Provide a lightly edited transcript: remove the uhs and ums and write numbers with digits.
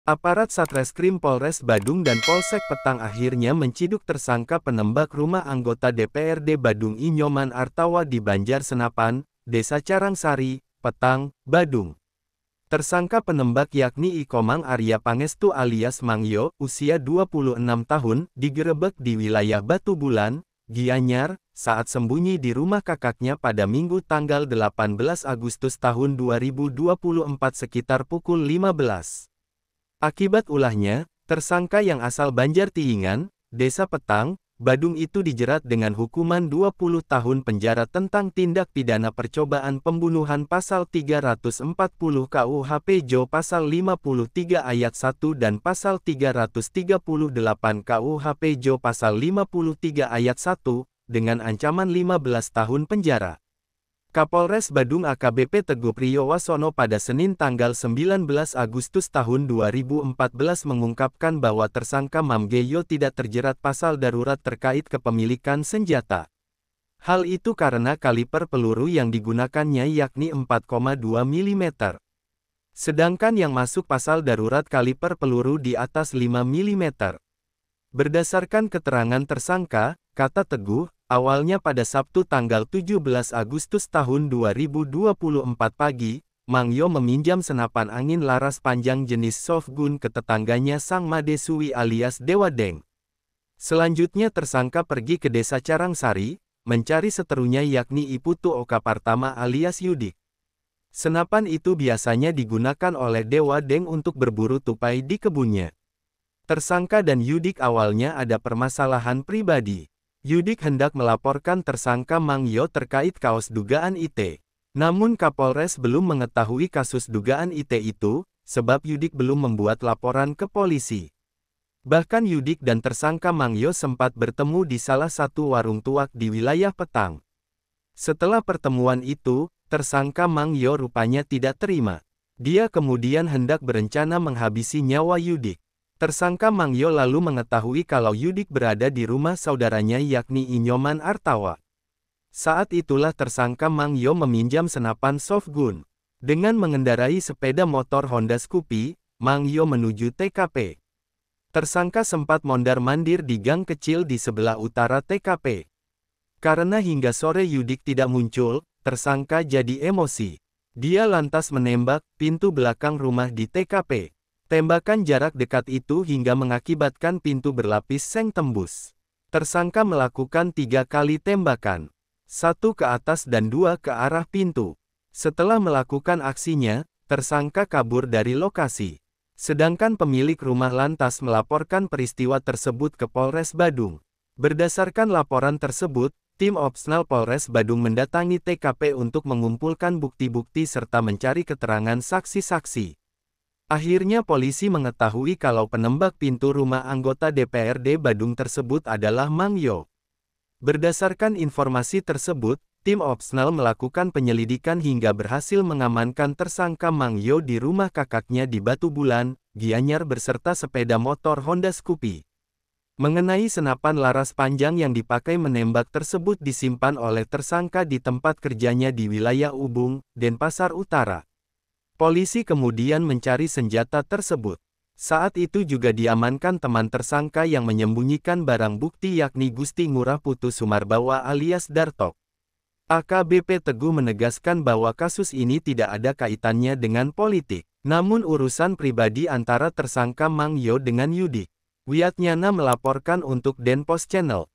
Aparat Satreskrim Polres Badung dan Polsek Petang akhirnya menciduk tersangka penembak rumah anggota DPRD Badung I Nyoman Artawa di Banjar Senapan, Desa Carangsari, Petang, Badung. Tersangka penembak yakni Ikomang Arya Pangestu alias Mangyo, usia 26 tahun, digerebek di wilayah Batu Bulan, Gianyar, saat sembunyi di rumah kakaknya pada Minggu tanggal 18 Agustus tahun 2024 sekitar pukul 15. Akibat ulahnya, tersangka yang asal Banjar Tihingan, Desa Petang, Badung itu dijerat dengan hukuman 20 tahun penjara tentang tindak pidana percobaan pembunuhan pasal 340 KUHP Jo pasal 53 ayat 1 dan pasal 338 KUHP Jo pasal 53 ayat 1, dengan ancaman 15 tahun penjara. Kapolres Badung AKBP Teguh Priyowasono pada Senin tanggal 19 Agustus tahun 2014 mengungkapkan bahwa tersangka Mamgeyo tidak terjerat pasal darurat terkait kepemilikan senjata. Hal itu karena kaliper peluru yang digunakannya yakni 4,2 mm. Sedangkan yang masuk pasal darurat kaliper peluru di atas 5 mm. Berdasarkan keterangan tersangka, kata Teguh, awalnya pada Sabtu tanggal 17 Agustus tahun 2024 pagi, Mangyo meminjam senapan angin laras panjang jenis softgun ke tetangganya Sang Madesui alias Dewa Deng. Selanjutnya tersangka pergi ke Desa Carangsari, mencari seterunya yakni Iputu Okapartama alias Yudik. Senapan itu biasanya digunakan oleh Dewa Deng untuk berburu tupai di kebunnya. Tersangka dan Yudik awalnya ada permasalahan pribadi. Yudik hendak melaporkan tersangka Mangyo terkait kaos dugaan IT. Namun Kapolres belum mengetahui kasus dugaan IT itu, sebab Yudik belum membuat laporan ke polisi. Bahkan Yudik dan tersangka Mangyo sempat bertemu di salah satu warung tuak di wilayah Petang. Setelah pertemuan itu, tersangka Mangyo rupanya tidak terima. Dia kemudian hendak berencana menghabisi nyawa Yudik. Tersangka Mangyo lalu mengetahui kalau Yudik berada di rumah saudaranya yakni Inyoman Artawa. Saat itulah tersangka Mangyo meminjam senapan softgun. Dengan mengendarai sepeda motor Honda Scoopy, Mangyo menuju TKP. Tersangka sempat mondar-mandir di gang kecil di sebelah utara TKP. Karena hingga sore Yudik tidak muncul, tersangka jadi emosi. Dia lantas menembak pintu belakang rumah di TKP. Tembakan jarak dekat itu hingga mengakibatkan pintu berlapis seng tembus. Tersangka melakukan 3 kali tembakan. 1 ke atas dan 2 ke arah pintu. Setelah melakukan aksinya, tersangka kabur dari lokasi. Sedangkan pemilik rumah lantas melaporkan peristiwa tersebut ke Polres Badung. Berdasarkan laporan tersebut, tim Opsnal Polres Badung mendatangi TKP untuk mengumpulkan bukti-bukti serta mencari keterangan saksi-saksi. Akhirnya polisi mengetahui kalau penembak pintu rumah anggota DPRD Badung tersebut adalah Mangyo. Berdasarkan informasi tersebut, tim Opsnal melakukan penyelidikan hingga berhasil mengamankan tersangka Mangyo di rumah kakaknya di Batu Bulan, Gianyar beserta sepeda motor Honda Scoopy. Mengenai senapan laras panjang yang dipakai menembak tersebut disimpan oleh tersangka di tempat kerjanya di wilayah Ubung, Denpasar Utara. Polisi kemudian mencari senjata tersebut. Saat itu juga diamankan teman tersangka yang menyembunyikan barang bukti yakni Gusti Ngurah Putu Sumarbawa alias Dartok. AKBP Teguh menegaskan bahwa kasus ini tidak ada kaitannya dengan politik, namun urusan pribadi antara tersangka Mangyo dengan Yudik. Wiatnyana melaporkan untuk Denpos Channel.